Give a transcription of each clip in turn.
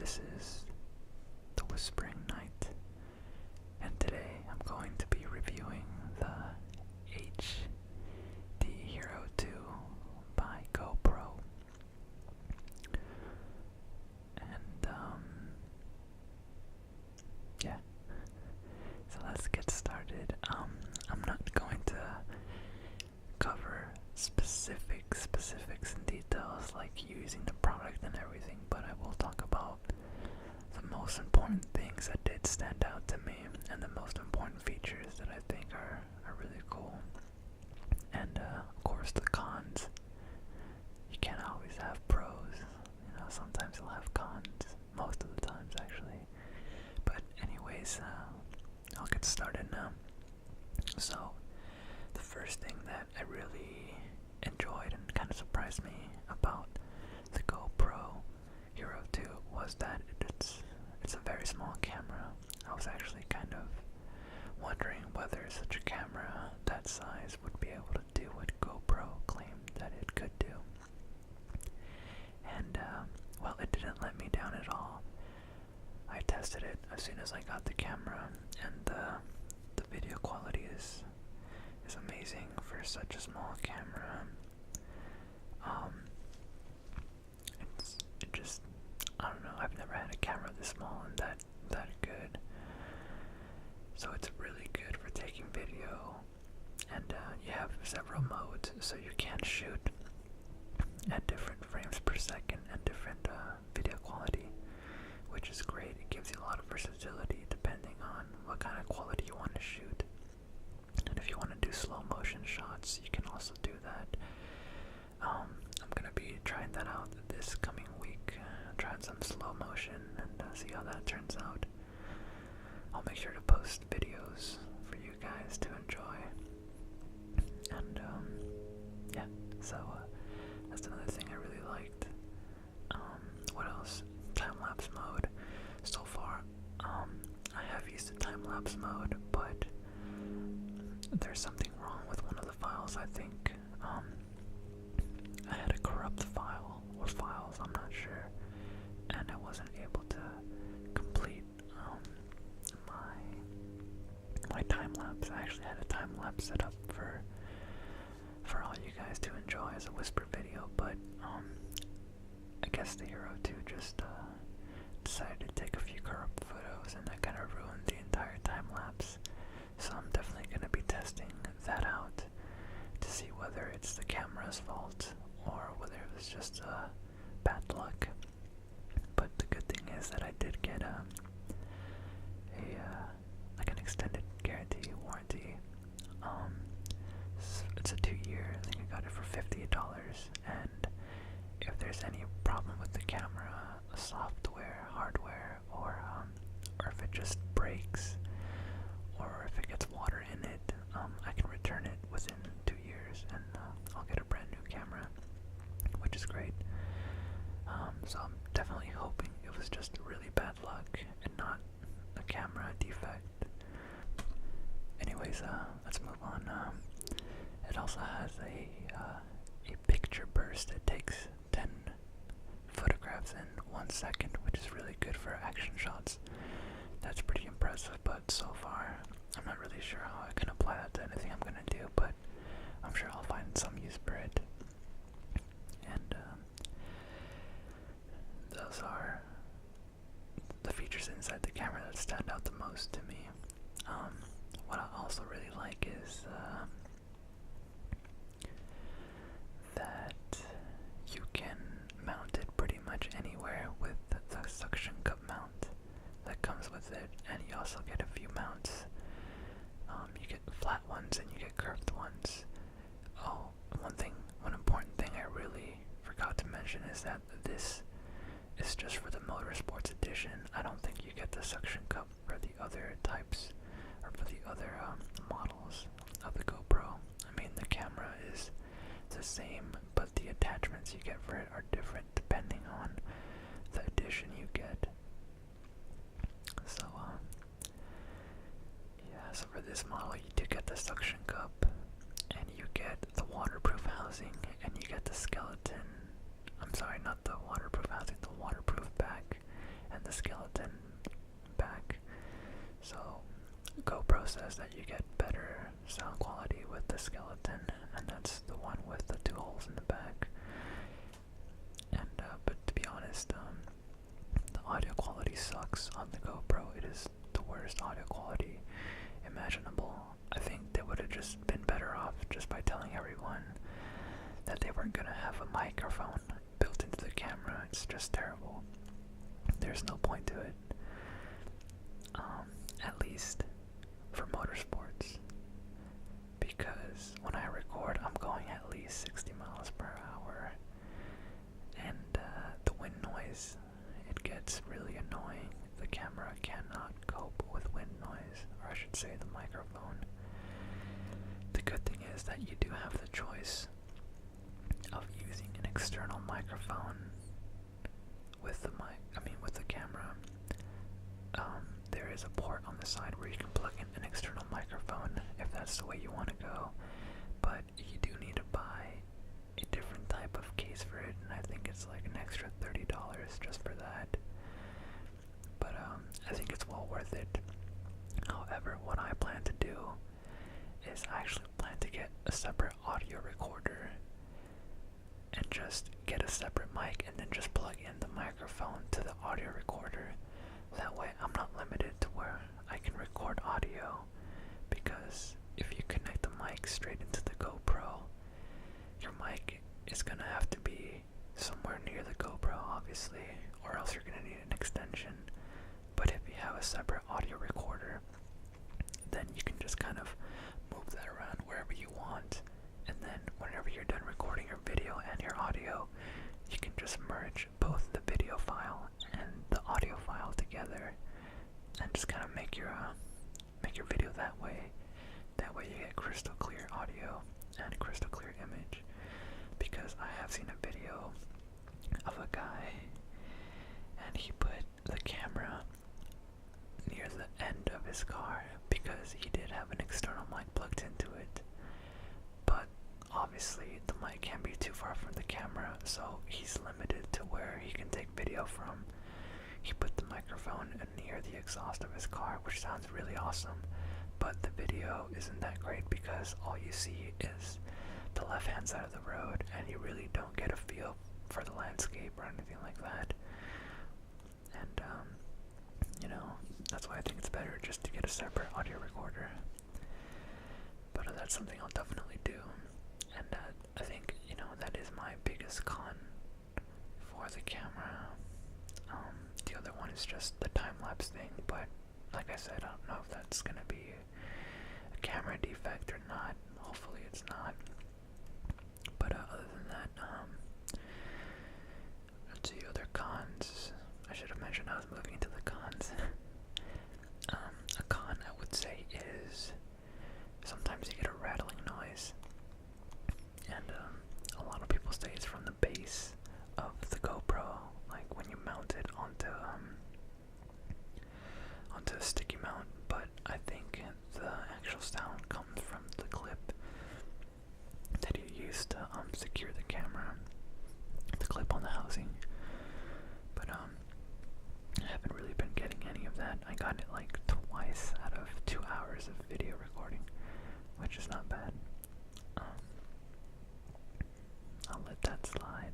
This is the Whispering Night, and today I'm going to be reviewing the HD Hero 2 by GoPro. And yeah, so let's get started. I'm not going to cover specifics and details like using the product and everything, but I will talk about the most important things that did stand out to me and the most important features that I think are really cool. And of course the cons. You can't always have pros, sometimes you'll have cons, most of the times actually. But anyways, I'll get started now. So the first thing that I really enjoyed and kind of surprised me about the GoPro Hero 2 was that it's a very small camera. I was actually kind of wondering whether such a camera that size would be able to do what GoPro claimed that it could do. And well, it didn't let me down at all. I tested it as soon as I got the camera, and the video quality is amazing for such a small camera. It just, I don't know, I've never had a camera this small and that good. So it's really good for taking video, and you have several modes, so you can shoot at different frames per second and different video quality, which is great. It gives you a lot of versatility depending on what kind of quality you want to shoot. And if you want to do slow motion shots, you can also do that. I'm going to be trying that out this coming week, trying some slow motion and see how that turns out. I'll make sure to post videos for you guys to enjoy. And yeah, so that's another thing I really liked. What else? Time-lapse mode. So far, I have used the time-lapse mode, but there's something wrong with one of the files, I think. I had a corrupt file, or files, I'm not sure, and I wasn't able to complete my time-lapse. I actually had a time-lapse set up for all you guys to enjoy as a whisper video, but I guess the Hero 2 just decided to take a few corrupt photos, and that kind of ruined the entire time-lapse. So I'm definitely going to be testing that out to see whether it's the camera's fault or whether it was just bad luck. But the good thing is that I did get like an extended guarantee warranty. It's a 2-year. I think I got it for $50, and if there's any problem with the camera, software, hardware, or if it just breaks, or if it gets water in it, I can return it within 2 years, and I'll get a brand new camera, which is great. So I'm definitely hoping it was just really bad luck and not a camera defect. Anyways, let's move on. It also has a picture burst. It takes 10 photographs in 1 second, which is really good for action shots. That's pretty impressive, but so far I'm not really sure how I can apply that to anything I'm going to do, but I'm sure I'll find some use for it. And those are the features inside the camera that stand out the most to me. What I also really like is that you can mount it pretty much anywhere with the suction cup mount that comes with it, and you also get a few mounts. You get flat ones and you get curved ones. Oh, one important thing I really forgot to mention is that this is just for the Motorsports Edition. I don't think you get the suction cup for the other types, or for the other models of the GoPro. I mean, the camera is the same, but the attachments you get for it are different depending on the edition you get. So, yeah, so for this model you do get the suction cup, and you get the waterproof housing, and you get the skeleton. I'm sorry, not the waterproof housing, the waterproof back, and says that you get better sound quality with the skeleton, and that's the one with the 2 holes in the back. And but to be honest, the audio quality sucks on the GoPro. It is the worst audio quality imaginable. I think they would have just been better off just by telling everyone that they weren't gonna have a microphone built into the camera. It's just terrible. There's no point to it. At least for motorsports. Because when I record, I'm going at least 60 miles per hour. And the wind noise, it gets really annoying. The camera cannot cope with wind noise, or I should say the microphone. The good thing is that you do have the choice of using an external microphone with the with the camera. There is a port on the side where you can plug in an external microphone if that's the way you want to go, but you do need to buy a different type of case for it, and I think it's like an extra $30 just for that. But I think it's well worth it. However, what I plan to do is I actually plan to get a separate audio recorder and just get a separate mic and then just plug in the microphone to the audio recorder. That way I'm not limited to where I can record audio, because if you connect the mic straight into the GoPro, your mic is gonna have to be somewhere near the GoPro obviously, or else you're gonna need an extension. But if you have a separate audio recorder, then you can just kind of move that around wherever you want, and then whenever you're done recording your video and your audio, you can just merge both the video file and the audio file together and just kind of make your video that way. That way you get crystal clear audio and crystal clear image. Because I have seen a video of a guy and he put the camera near the end of his car because he did have an external mic plugged into it, but obviously the mic can't be too far from the camera, so he's limited to where he can take video from. He put the microphone near the exhaust of his car, which sounds really awesome, but the video isn't that great because all you see is the left hand side of the road and you really don't get a feel for the landscape or anything like that. And you know, that's why I think it's better just to get a separate audio recorder. But that's something I'll definitely do. And I think, you know, that is my biggest con for the camera. The other one is just the time-lapse thing, but like I said, I don't know if that's gonna be a camera defect or not. Hopefully it's not. But other than that, let's see, other cons. I should have mentioned I was moving into the cons. A con I would say is sometimes you get a rattling noise, and a lot of people say it's from the base of the GoPro, like when you mount it onto a sticky mount. But I think the actual sound comes from the clip that you use to secure the camera, the clip on the housing. But I haven't really been getting any of that. I got it like twice out of 2 hours of video recording, which is not bad. I'll let that slide.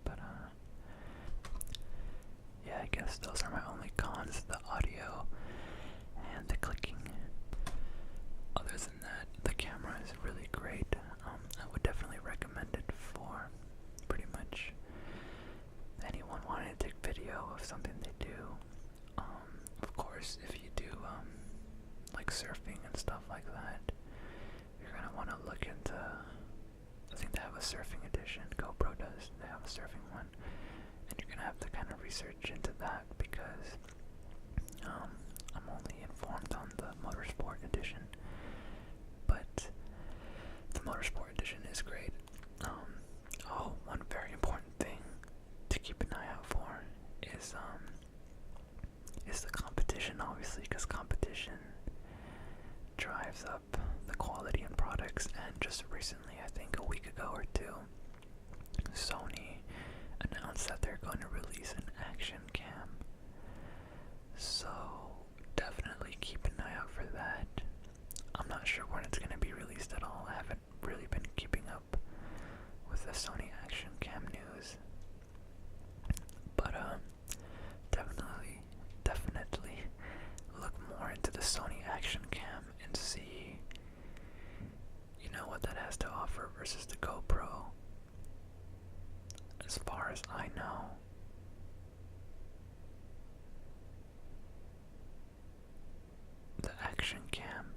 But yeah, I guess those are my only cons, the audio and the clicking. Other than that, the camera is really great. I would definitely recommend it for pretty much anyone wanting to take video of something they do. Of course, if you do like surfing and stuff like that, you're gonna want to look into, I think they have a surfing edition, GoPro does, they have a surfing one, and you're gonna have to kind of research into that because I'm only informed on the Motorsport edition, but the Motorsport edition is great. Oh, one very important thing to keep an eye out for is the competition, obviously, because competition drives up the quality in products. And just recently, I think a week ago or two, Sony announced that they're going to release an action cam. So definitely keep an eye out for that. far as I know, the action cam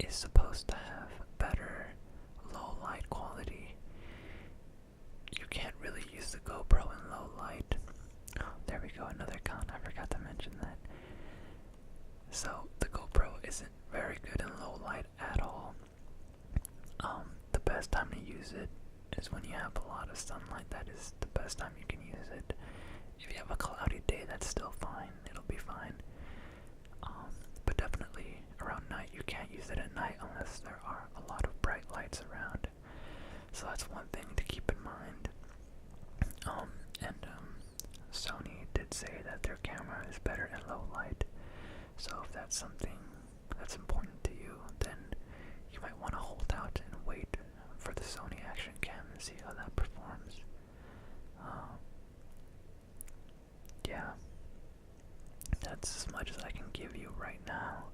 is supposed to have better low light quality. You can't really use the GoPro in low light. Oh, there we go, another con. I forgot to mention that. So the GoPro isn't very good in low light at all. The best time to use it is when you have a lot of sunlight. That is the best time you can use it. If you have a cloudy day, that's still fine. It'll be fine. But definitely around night, you can't use it at night unless there are a lot of bright lights around. So that's one thing to keep in mind. Sony did say that their camera is better in low light. So if that's something that's important to you, then you might want to hold out and wait for the Sony Action Cam and see how that performs. Yeah, that's as much as I can give you right now.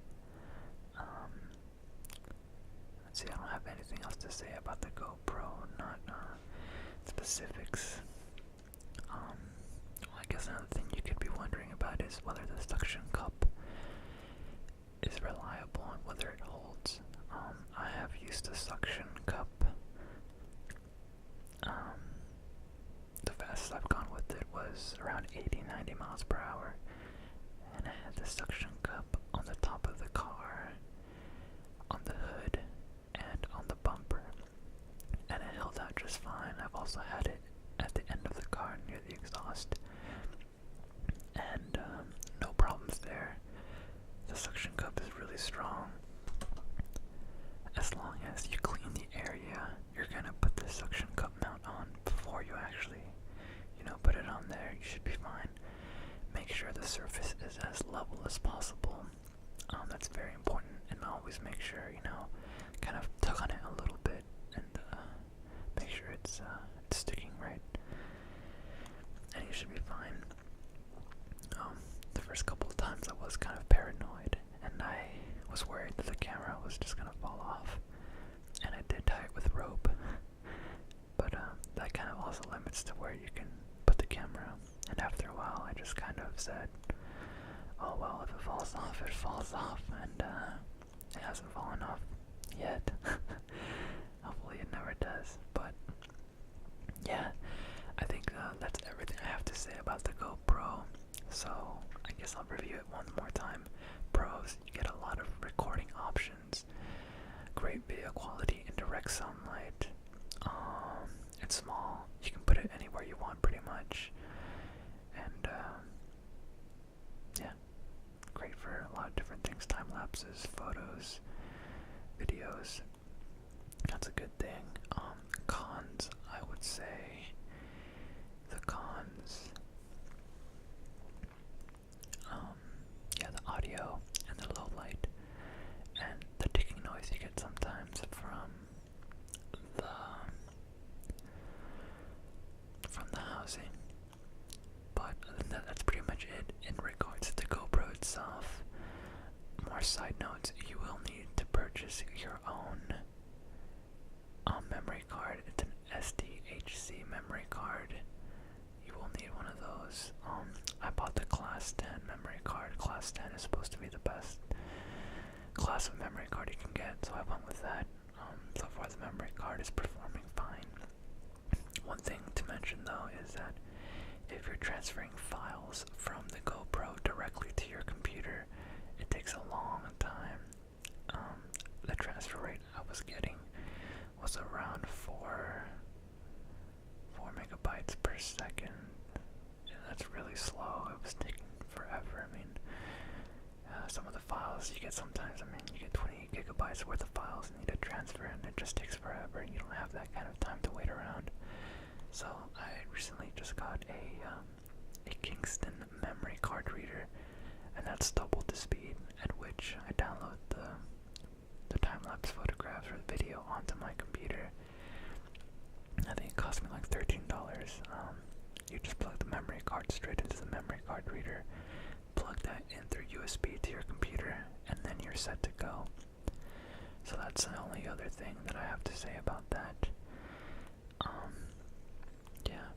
Let's see, I don't have anything else to say about the GoPro, not specifics. Well, I guess another thing you could be wondering about is whether the suction cup is reliable and whether it holds. I have used a suction cup. The fastest I've gone with it was around 80-90 miles per hour, and I had the suction cup on the top of the car, on the hood, and on the bumper, and it held out just fine. I've also had it at the end of the car near the exhaust, and no problems there. The suction cup is really strong. As long as you clean the area you're gonna put the suction cup mount on before you actually, put it on there, you should be fine. Make sure the surface is as level as possible. That's very important, and always make sure, kind of tug on it a little bit and make sure it's sticking right, and you should be fine. The first couple of times I was kind of paranoid, and I was worried that the camera was just gonna fall off, and I did tie it with rope, but that kind of also limits to where you can put the camera, and after a while I just kind of said, oh well, if it falls off, it falls off, and it hasn't fallen off yet. Hopefully it never does, but yeah, I think that's everything I have to say about the GoPro. So I guess I'll review it one more time. Pros, you get a lot of recording options, great video quality in direct sunlight. It's small, you can put it anywhere you want pretty much, and yeah, great for a lot of different things, time lapses, photos, videos. That's a good thing. Cons, I would say the cons, yeah, the audio and the low light and the ticking noise you get sometimes from the housing. But other than that, that's pretty much it in regards to the GoPro itself. More side notes, you will need to purchase your own memory card. It's an SDHC memory card. You will need one of those. I bought the Class 10 memory card. Class 10 is supposed to be the best class of memory card you can get, so I went with that. So far the memory card is performing fine. One thing to mention though is that if you're transferring files from the GoPro directly to your computer, it takes a long time. The transfer rate I was getting was around 4 megabytes per second. Yeah, that's really slow. It was taking forever. I mean, some of the files you get sometimes, you get 20 gigabytes worth of files and you need to transfer, and it just takes forever, and you don't have that kind of time to wait around. So I recently just got a Kingston memory card reader, and that's double the speed at which I download the time-lapse photographs or the video onto my computer. I think it cost me like $13. You just plug the memory card straight into the memory card reader, plug that in through USB to your computer, and then you're set to go. So that's the only other thing that I have to say about that. Yeah.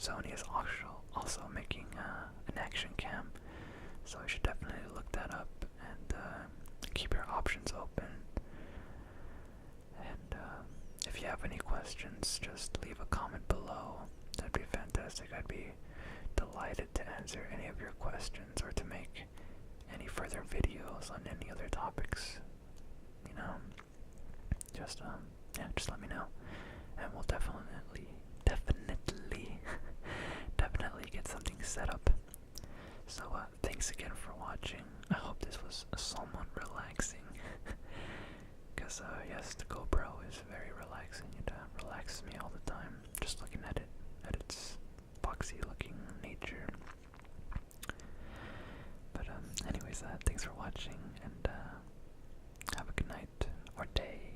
Sony is also making an action cam, so you should definitely look that up and keep your options open. And if you have any questions, just leave a comment below. That'd be fantastic. I'd be delighted to answer any of your questions or to make any further videos on any other topics. You know, just yeah, just let me know, and we'll definitely definitely get something set up. So thanks again for watching. I hope this was somewhat relaxing, because yes, the GoPro is very relaxing. It relaxes me all the time just looking at it, at its boxy looking nature. But anyways, thanks for watching, and have a good night or day.